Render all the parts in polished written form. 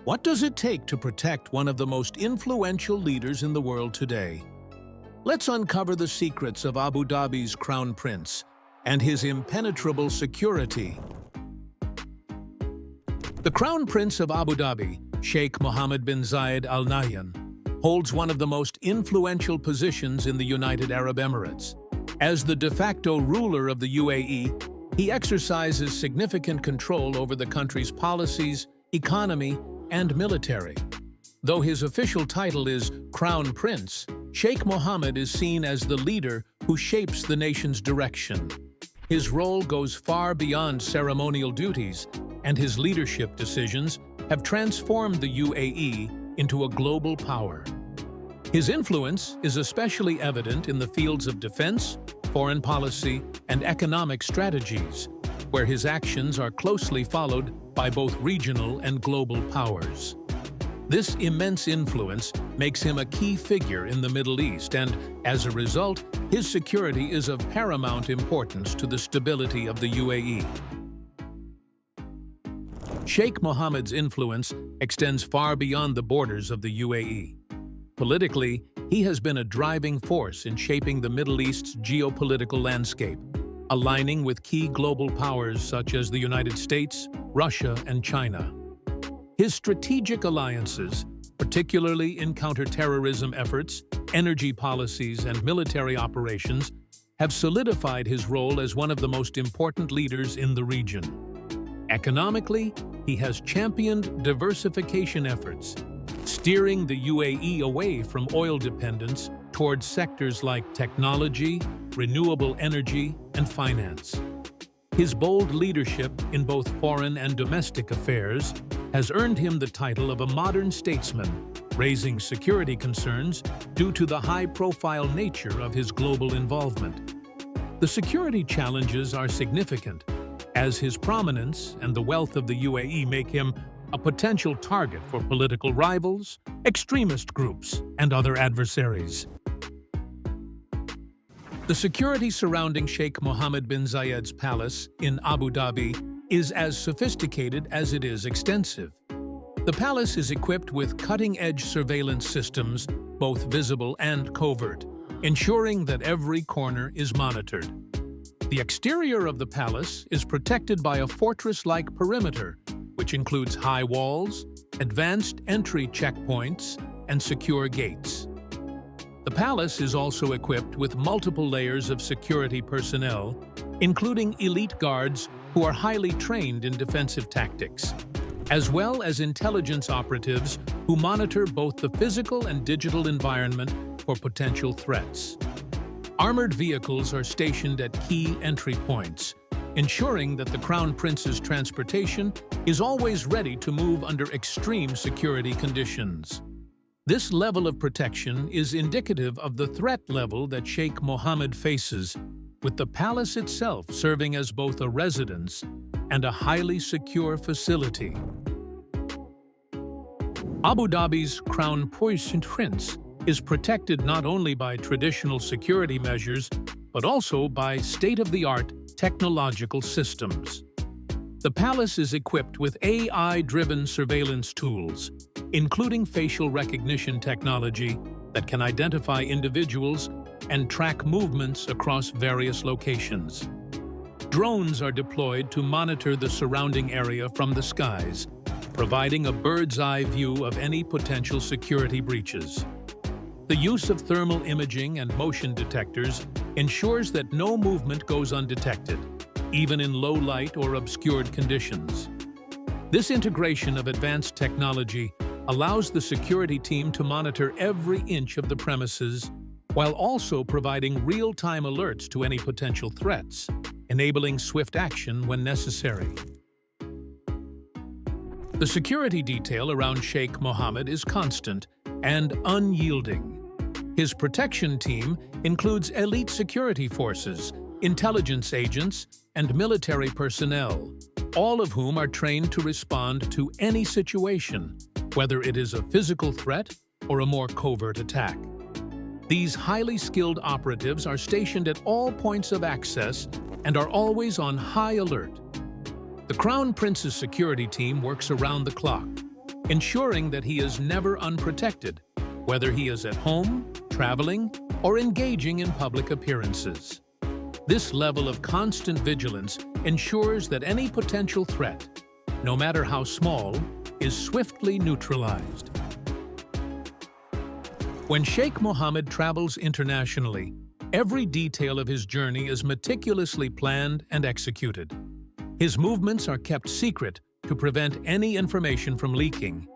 What does it take to protect one of the most influential leaders in the world today? Let's uncover the secrets of Abu Dhabi's Crown Prince and his impenetrable security. The Crown Prince of Abu Dhabi, Sheikh Mohammed bin Zayed Al Nahyan, holds one of the most influential positions in the United Arab Emirates. As the de facto ruler of the UAE, he exercises significant control over the country's policies, economy, and military. Though his official title is Crown Prince, Sheikh Mohammed is seen as the leader who shapes the nation's direction. His role goes far beyond ceremonial duties, and his leadership decisions have transformed the UAE into a global power. His influence is especially evident in the fields of defense, foreign policy, and economic strategies, where his actions are closely followed by both regional and global powers. This immense influence makes him a key figure in the Middle East, and, as a result, his security is of paramount importance to the stability of the UAE. Sheikh Mohammed's influence extends far beyond the borders of the UAE. Politically, he has been a driving force in shaping the Middle East's geopolitical landscape, aligning with key global powers such as the United States, Russia, and China. His strategic alliances, particularly in counterterrorism efforts, energy policies, and military operations, have solidified his role as one of the most important leaders in the region. Economically, he has championed diversification efforts, steering the UAE away from oil dependence towards sectors like technology, renewable energy, and finance. His bold leadership in both foreign and domestic affairs has earned him the title of a modern statesman, raising security concerns due to the high-profile nature of his global involvement. The security challenges are significant, as his prominence and the wealth of the UAE make him a potential target for political rivals, extremist groups, and other adversaries. The security surrounding Sheikh Mohammed bin Zayed's palace in Abu Dhabi is as sophisticated as it is extensive. The palace is equipped with cutting-edge surveillance systems, both visible and covert, ensuring that every corner is monitored. The exterior of the palace is protected by a fortress-like perimeter, which includes high walls, advanced entry checkpoints, and secure gates. The palace is also equipped with multiple layers of security personnel, including elite guards who are highly trained in defensive tactics, as well as intelligence operatives who monitor both the physical and digital environment for potential threats. Armored vehicles are stationed at key entry points, ensuring that the Crown Prince's transportation is always ready to move under extreme security conditions. This level of protection is indicative of the threat level that Sheikh Mohammed faces, with the palace itself serving as both a residence and a highly secure facility. Abu Dhabi's Crown Prince is protected not only by traditional security measures, but also by state-of-the-art technological systems. The palace is equipped with AI-driven surveillance tools, including facial recognition technology that can identify individuals and track movements across various locations. Drones are deployed to monitor the surrounding area from the skies, providing a bird's-eye view of any potential security breaches. The use of thermal imaging and motion detectors ensures that no movement goes undetected, even in low light or obscured conditions. This integration of advanced technology allows the security team to monitor every inch of the premises, while also providing real-time alerts to any potential threats, enabling swift action when necessary. The security detail around Sheikh Mohammed is constant and unyielding. His protection team includes elite security forces, intelligence agents, and military personnel, all of whom are trained to respond to any situation, whether it is a physical threat or a more covert attack. These highly skilled operatives are stationed at all points of access and are always on high alert. The Crown Prince's security team works around the clock, ensuring that he is never unprotected, whether he is at home, traveling, or engaging in public appearances. This level of constant vigilance ensures that any potential threat, no matter how small, is swiftly neutralized. When Sheikh Mohammed travels internationally, every detail of his journey is meticulously planned and executed. His movements are kept secret to prevent any information from leaking,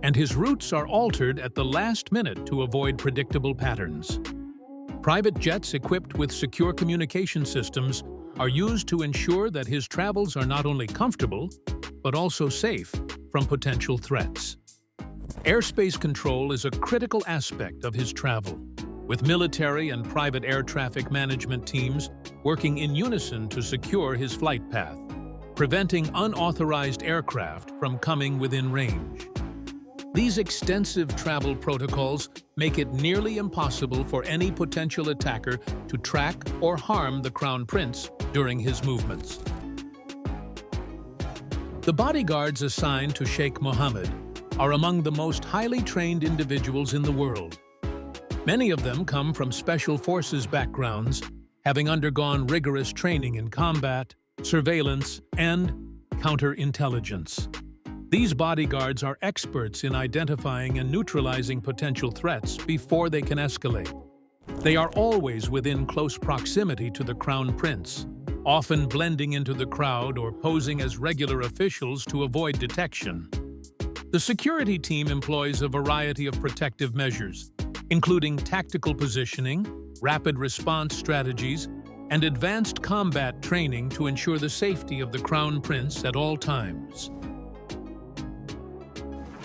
and his routes are altered at the last minute to avoid predictable patterns. Private jets equipped with secure communication systems are used to ensure that his travels are not only comfortable, but also safe from potential threats. Airspace control is a critical aspect of his travel, with military and private air traffic management teams working in unison to secure his flight path, preventing unauthorized aircraft from coming within range. These extensive travel protocols make it nearly impossible for any potential attacker to track or harm the Crown Prince during his movements. The bodyguards assigned to Sheikh Mohammed are among the most highly trained individuals in the world. Many of them come from special forces backgrounds, having undergone rigorous training in combat, surveillance, and counterintelligence. These bodyguards are experts in identifying and neutralizing potential threats before they can escalate. They are always within close proximity to the Crown Prince, often blending into the crowd or posing as regular officials to avoid detection. The security team employs a variety of protective measures, including tactical positioning, rapid response strategies, and advanced combat training to ensure the safety of the Crown Prince at all times.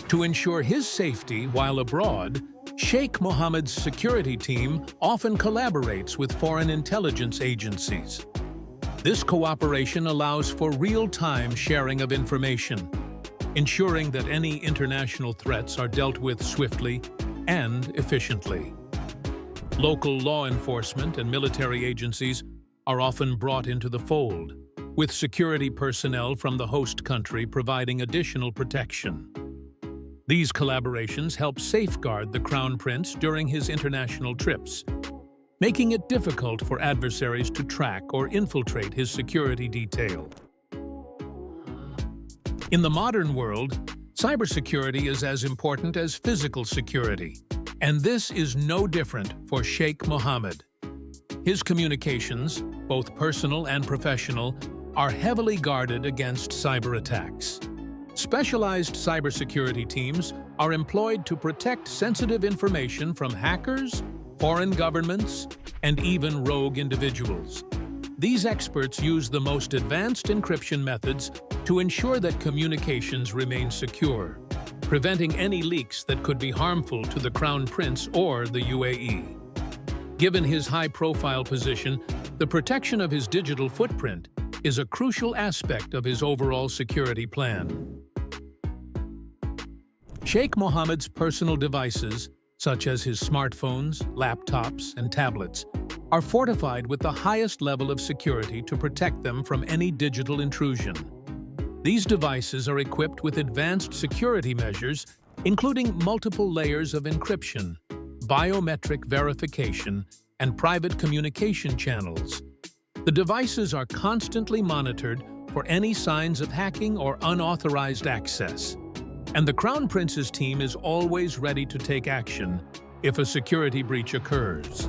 To ensure his safety while abroad, Sheikh Mohammed's security team often collaborates with foreign intelligence agencies. This cooperation allows for real-time sharing of information, ensuring that any international threats are dealt with swiftly and efficiently. Local law enforcement and military agencies are often brought into the fold, with security personnel from the host country providing additional protection. These collaborations help safeguard the Crown Prince during his international trips, making it difficult for adversaries to track or infiltrate his security detail. In the modern world, cybersecurity is as important as physical security, and this is no different for Sheikh Mohammed. His communications, both personal and professional, are heavily guarded against cyber attacks. Specialized cybersecurity teams are employed to protect sensitive information from hackers, foreign governments, and even rogue individuals. These experts use the most advanced encryption methods to ensure that communications remain secure, preventing any leaks that could be harmful to the Crown Prince or the UAE. Given his high-profile position, the protection of his digital footprint is a crucial aspect of his overall security plan. Sheikh Mohammed's personal devices, such as his smartphones, laptops, and tablets, are fortified with the highest level of security to protect them from any digital intrusion. These devices are equipped with advanced security measures, including multiple layers of encryption, biometric verification, and private communication channels. The devices are constantly monitored for any signs of hacking or unauthorized access, and the Crown Prince's team is always ready to take action if a security breach occurs.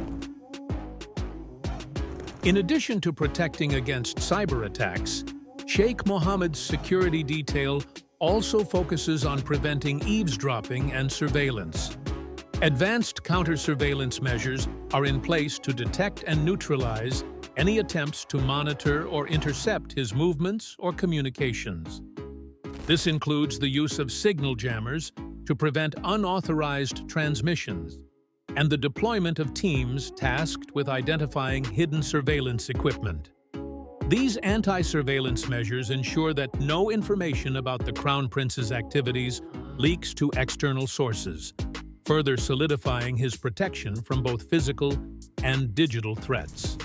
In addition to protecting against cyber attacks, Sheikh Mohammed's security detail also focuses on preventing eavesdropping and surveillance. Advanced counter-surveillance measures are in place to detect and neutralize any attempts to monitor or intercept his movements or communications. This includes the use of signal jammers to prevent unauthorized transmissions and the deployment of teams tasked with identifying hidden surveillance equipment. These anti-surveillance measures ensure that no information about the Crown Prince's activities leaks to external sources, further solidifying his protection from both physical and digital threats.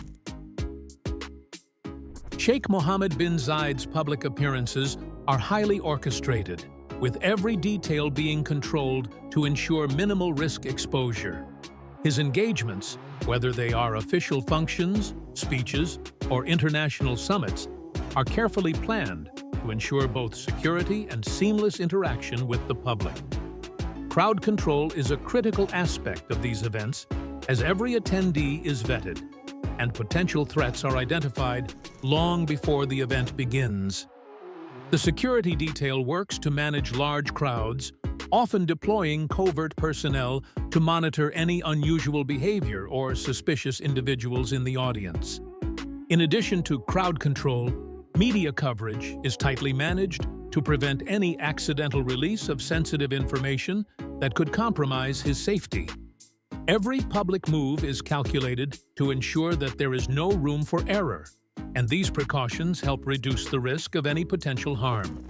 Sheikh Mohammed bin Zayed's public appearances are highly orchestrated, with every detail being controlled to ensure minimal risk exposure. His engagements, whether they are official functions, speeches, or international summits, are carefully planned to ensure both security and seamless interaction with the public. Crowd control is a critical aspect of these events, as every attendee is vetted, and potential threats are identified long before the event begins. The security detail works to manage large crowds, often deploying covert personnel to monitor any unusual behavior or suspicious individuals in the audience. In addition to crowd control, media coverage is tightly managed to prevent any accidental release of sensitive information that could compromise his safety. Every public move is calculated to ensure that there is no room for error, and these precautions help reduce the risk of any potential harm.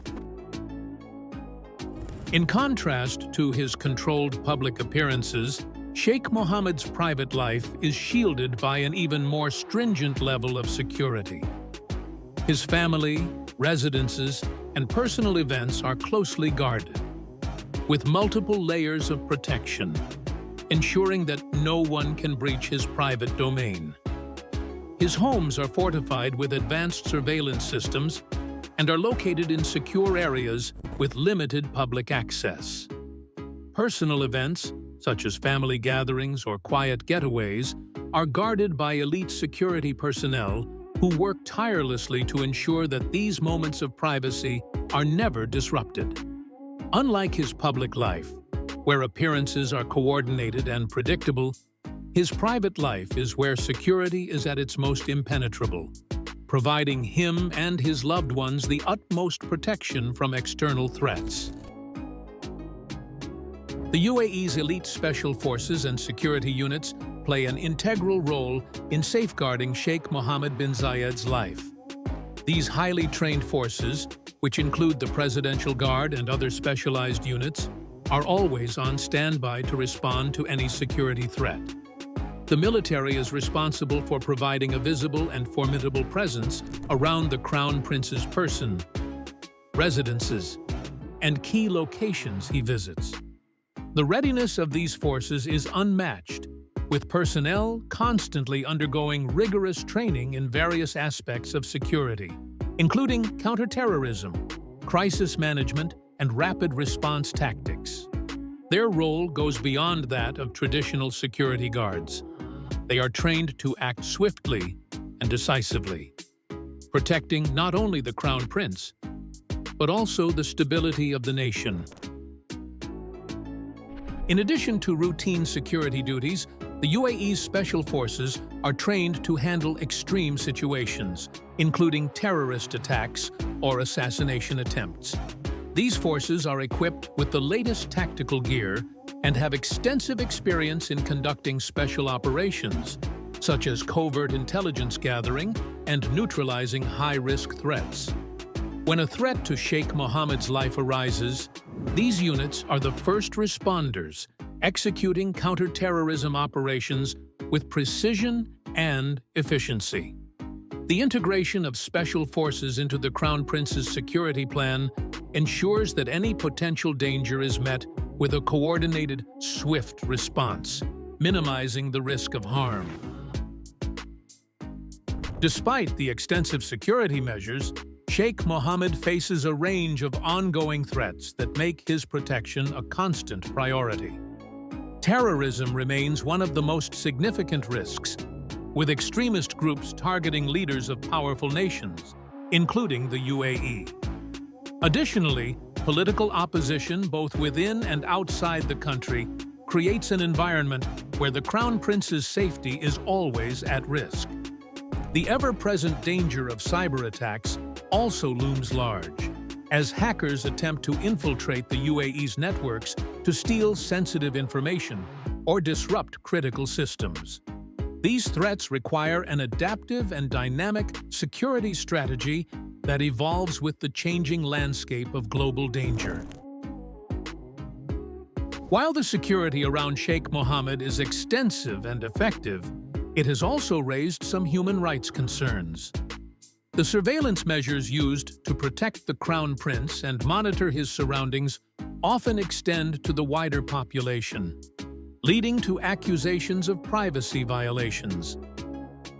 In contrast to his controlled public appearances, Sheikh Mohammed's private life is shielded by an even more stringent level of security. His family, residences, and personal events are closely guarded, with multiple layers of protection, ensuring that no one can breach his private domain. His homes are fortified with advanced surveillance systems and are located in secure areas with limited public access. Personal events, such as family gatherings or quiet getaways, are guarded by elite security personnel who work tirelessly to ensure that these moments of privacy are never disrupted. Unlike his public life, where appearances are coordinated and predictable, his private life is where security is at its most impenetrable, providing him and his loved ones the utmost protection from external threats. The UAE's elite special forces and security units play an integral role in safeguarding Sheikh Mohammed bin Zayed's life. These highly trained forces, which include the Presidential Guard and other specialized units, are always on standby to respond to any security threat. The military is responsible for providing a visible and formidable presence around the Crown Prince's person, residences, and key locations he visits. The readiness of these forces is unmatched, with personnel constantly undergoing rigorous training in various aspects of security, including counterterrorism, crisis management, and rapid response tactics. Their role goes beyond that of traditional security guards. They are trained to act swiftly and decisively, protecting not only the Crown Prince, but also the stability of the nation. In addition to routine security duties, the UAE's special forces are trained to handle extreme situations, including terrorist attacks or assassination attempts. These forces are equipped with the latest tactical gear and have extensive experience in conducting special operations, such as covert intelligence gathering and neutralizing high-risk threats. When a threat to Sheikh Mohammed's life arises, these units are the first responders, executing counterterrorism operations with precision and efficiency. The integration of special forces into the Crown Prince's security plan ensures that any potential danger is met with a coordinated, swift response, minimizing the risk of harm. Despite the extensive security measures, Sheikh Mohammed faces a range of ongoing threats that make his protection a constant priority. Terrorism remains one of the most significant risks, with extremist groups targeting leaders of powerful nations, including the UAE. Additionally, political opposition both within and outside the country creates an environment where the Crown Prince's safety is always at risk. The ever-present danger of cyber attacks also looms large, as hackers attempt to infiltrate the UAE's networks to steal sensitive information or disrupt critical systems. These threats require an adaptive and dynamic security strategy that evolves with the changing landscape of global danger. While the security around Sheikh Mohammed is extensive and effective, it has also raised some human rights concerns. The surveillance measures used to protect the Crown Prince and monitor his surroundings often extend to the wider population, leading to accusations of privacy violations.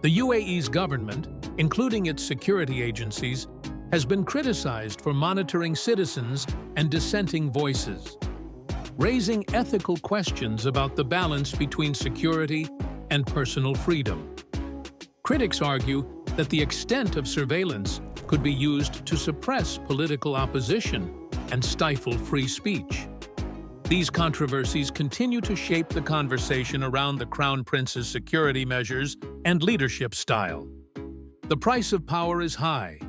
The UAE's government, including its security agencies, has been criticized for monitoring citizens and dissenting voices, raising ethical questions about the balance between security and personal freedom. Critics argue that the extent of surveillance could be used to suppress political opposition and stifle free speech. These controversies continue to shape the conversation around the Crown Prince's security measures and leadership style. The price of power is high,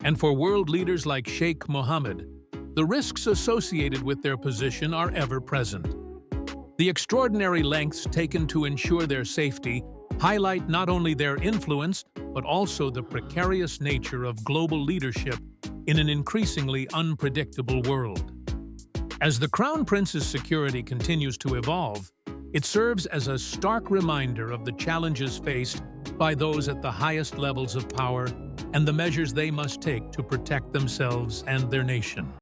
and for world leaders like Sheikh Mohammed, the risks associated with their position are ever present. The extraordinary lengths taken to ensure their safety highlight not only their influence, but also the precarious nature of global leadership in an increasingly unpredictable world. As the Crown Prince's security continues to evolve, it serves as a stark reminder of the challenges faced by those at the highest levels of power and the measures they must take to protect themselves and their nation.